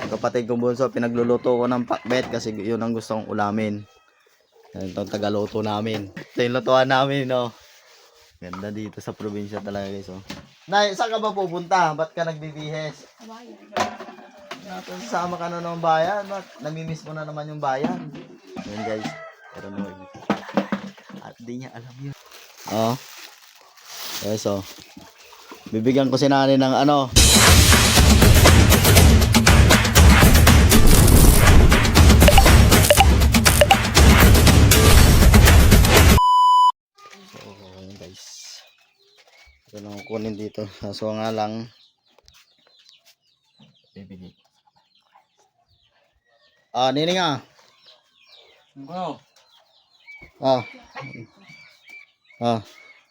Kapatid kong bunso, pinagluluto ko ng pakbet kasi yun ang gusto kong ulamin. Ito ang tagaluto namin. Ito yung lutuan namin, no? Ganda dito sa probinsya talaga, guys, oh. Nay, saan ka ba pupunta? Ba't ka nagbibihes? Natin, sasama ka na ng bayan. Ba't namimiss mo na naman yung bayan? Yan, guys. Pero no, at di niya alam yun. Oh. Guys, oh. Bibigyan ko si nanay ng ano. So, guys. Ito lang kunin dito. So nga lang. Bibigyan. Ah, nining ah. Wow. Ah. Ah.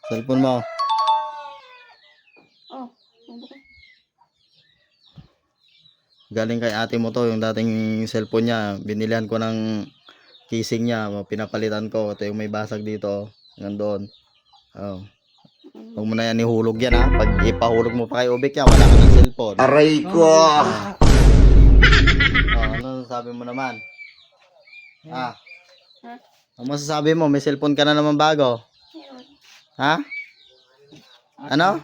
Cellphone mo. Oh. Galing kay ate mo to, yung dating cellphone niya. Binilihan ko ng casing niya. Pinapalitan ko. Ito yung may basag dito. Nandoon. Oh. Huwag mo na yan ihulog yan ha. Pag ipahulog mo pa kay Ubik yan, wala ka ng cellphone. Aray ko! Oh, ano sabi mo naman? Ah. Ha? Ano masasabi mo? May cellphone ka na naman bago. Ha? Ano?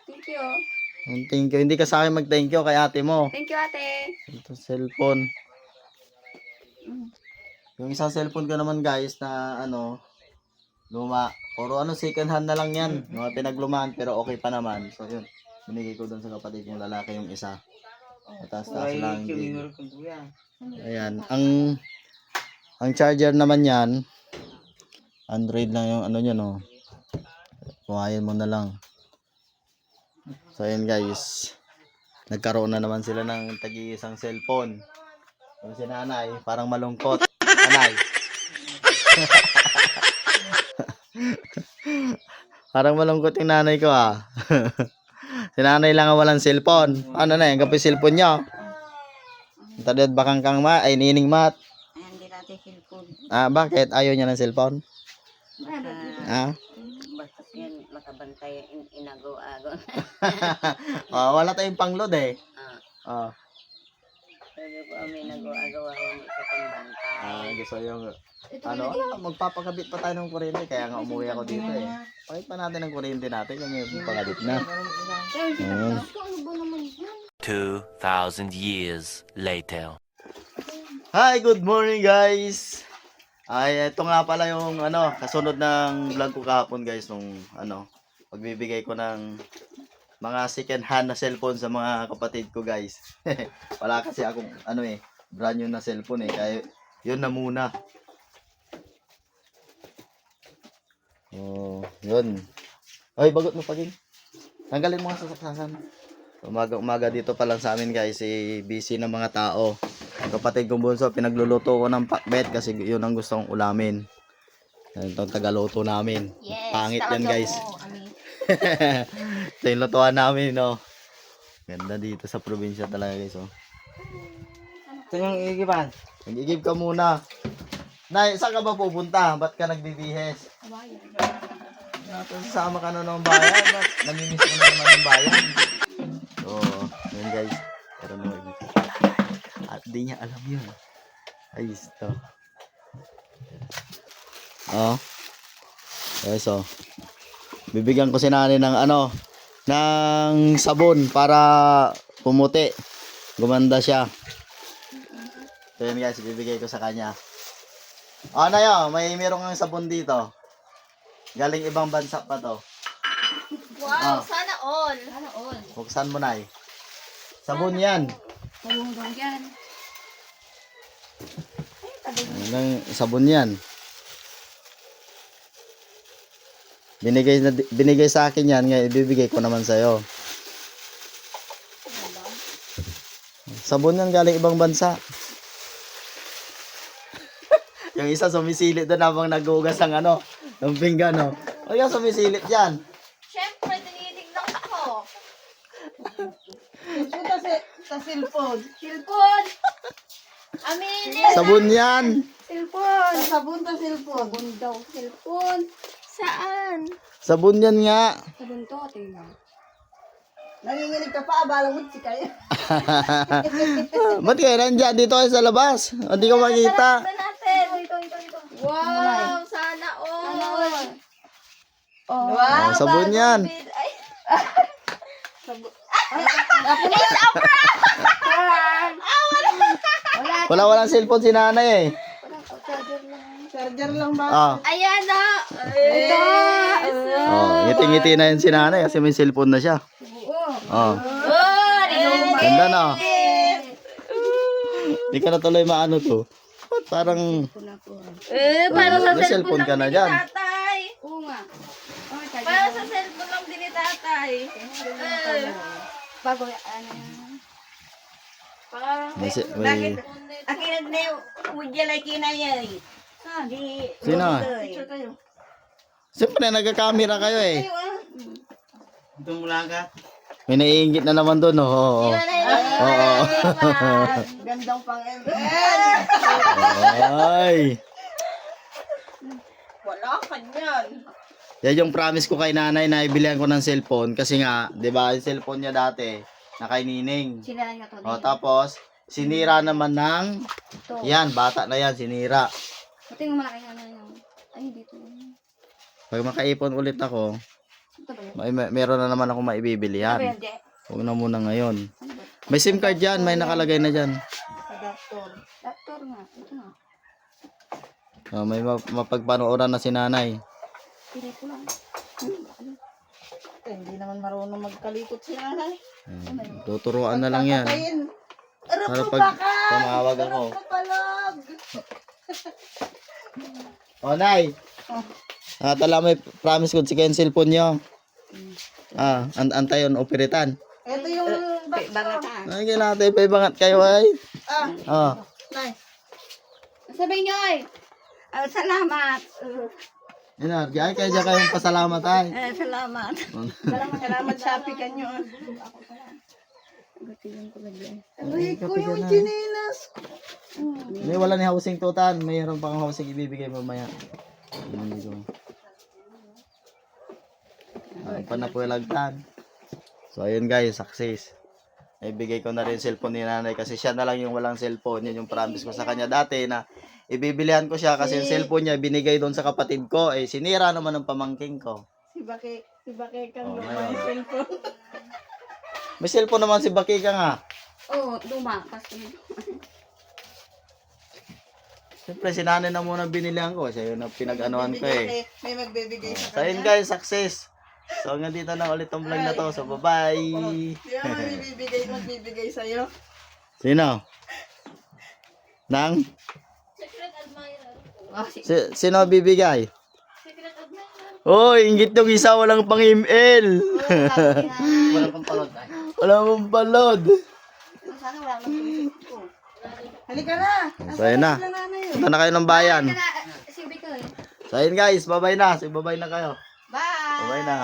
Thank you. Thank you. Hindi ka sa akin mag-thank you kay ate mo. Thank you, ate. Ito cellphone. Yung isang cellphone ko naman guys na ano, luma. Puro ano, second hand na lang yan. Mga pinaglumaan pero okay pa naman. So yun. Binigay ko doon sa kapatid yung lalaki yung isa. Taas-taas lang din. Ayan. Ang charger naman yan, Android lang yung ano nyo, no. Kuhayin mo na lang. So ayan guys. Nagkaroon na naman sila ng tagi-isang cellphone. Yung si nanay, parang malungkot. Nanay. Parang malungkot yung nanay ko ah. Si nanay lang ang walang cellphone. Ano na yan? Kapag cellphone nyo? Tadad bakang kang ma, ay nining mat. Hindi natin cellphone. Ah, bakit? Ayaw niya ng cellphone? Ah? Basta yan, makabantay inago-ago. Oh, wala tayong pangload eh. Oh. Sabi ko, may nago-agawa yung isa pang bantay. Ah, gusto yung ano, magpapakabit pa tayo ng kuryente kaya nga umuwi ako dito eh. Pakit pa natin ang kuryente natin kung may pagkabit na. Ayan. 2,000 years later. Hi, good morning guys. Ay, ito nga pala yung ano, kasunod ng vlog ko kahapon guys nung ano, pagbibigay ko ng mga second hand na cellphone sa mga kapatid ko guys. Wala kasi akong ano eh, brand new na cellphone eh, kaya yun na muna. Oh, yun. Ay, bagot mo paging. Tanggalin mo nga sa saksakan. Umaga dito pa lang sa amin guys, busy ng mga tao. Kapatid kong bunso, pinagluluto ko ng pakbet kasi yun ang gusto kong ulamin. Ito ang tagaluto namin. Yes, Pangit yan guys. Amin. Ito yung lutuan namin, no. Ganda dito sa probinsya talaga guys, oh. Ito yung igiban. Mag-igib ka muna. Nay, saan ka ba pupunta? Ba't ka nagbibihes? Natin, sasama ka na ng bayan. Ba't namimiss mo na naman yung bayan? So, yun guys. Pero no, at di niya alam yun. Ay, ito. Oh. Guys, oh. Bibigyan ko si nanay ng ano, ng sabon para pumuti. Gumanda siya. So yun guys, bibigay ko sa kanya. Oh, na yun, meron kang sabon dito. Galing ibang bansa pa to. Wow, sana all. Sana all. Buksan mo na eh. Sabon yan. Malungdong yan. Sabon yan. Binigay sa akin yan, ngayon ibibigay ko naman sa'yo. Sabon yan galing ibang bansa. Yung isa sumisilip doon habang naghugas ng ano, ng pinggan, no. O yung sumisilip dyan. Siyempre, tinitignan ko. Sa cellphone. Cellphone. Aminin. Sabon yan. Cellphone. Sabon ta cellphone. Sabon daw. Cellphone. Saan? Sabon yan nga. Sabon to, tingnan. Nanginginig ka pa, abala mo si kayo. Ba't kayo nandyan? Dito kayo sa labas. Hindi ko makita. Ito natin. Ito. Wow, sana all. Oh, sabon yan. Ay, Walang cellphone si nanay eh. Charger lang ba? Ah. ayan na. Oh, ngiti-ngiti na yun si nanay kasi may cellphone na siya. Oh. Ganda na. Hindi ka na tuloy maano to. Ba't parang Para sa may cellphone ka na dyan. tatay. Oo nga. Para sa cellphone lang din ni tatay. Bago ano yan. Parang May... Akin na yung udya lang kinayay. Di. Sino? Picture kayo. Siyempre nagka-camera kayo eh. Tumula ka. May naiingit na naman doon. Oo. Oo. Gandang pang-ML. Ay. Wala ka niyan. Yan yung promise ko kay nanay na ibilihan ko ng cellphone kasi nga, 'di ba, yung cellphone niya dati na kay Nining. Sila nga to. O tapos sinira naman ng yan, bata na yan, sinira. Ito yung malaki na yung. Ay, dito. Pag makaipon ulit ako, Ito ba yun? meron na naman ako maibibili yan. Pwede. Huwag na muna ngayon. May SIM card yan, may nakalagay na dyan. Adaptor. Laptop nga. Ito nga. May mapagpanooran na si nanay. Pili ko lang. Hindi naman marunong magkalikot si nanay. Tuturuan na lang yan. Patayin. Para pag tumawag ako. Palag. O, Nay. Tala, may promise ko si kayo yung cellphone nyo. Antay yun, operitan. Ito yung bangatan. Ay, natin, paibangat kayo ay. Nay. Sabihin nyo ay. Salamat. Yan, ay, kaya dyan kayong pasalamat ay. Salamat. Salamat sa apikan nyo. Aray ko yung chinilas. May wala ni housing tutan. Mayroon pang housing ibibigay mamaya. Hindi ko. Panapulagtan. So ayun guys, success. Ibigay ko na rin cellphone ni nanay kasi siya na lang yung walang cellphone. Yun yung promise ko sa kanya dati na ibibilihan ko siya kasi yung cellphone niya binigay doon sa kapatid ko. Eh sinira naman ng pamangking ko. Si Bake kang ngayon. lumang cellphone. May cellphone naman si Bakika nga. Oo, luma. Kasi Siyempre si nanay na muna binilihan ko. Siya yun ang pinag-anuhan ko eh. May magbibigay sa So ayun guys, success. So hanggang dito na ulit ang vlog na to. So bye-bye. Di ba magbibigay sa'yo? Sino? Nang? secret admirer. Sino bibigay? Secret admirer. Oy, inggit yung isa, walang pang-email. Wala pang palod ay. Wala mong balod. Sana wala nang tumisip ko. Halika na. So ayun na. Nanay. Punta na kayo ng bayan. Sibi ko eh. So ayun guys, bye-bye na. So bye-bye na kayo. Bye! Bye-bye na.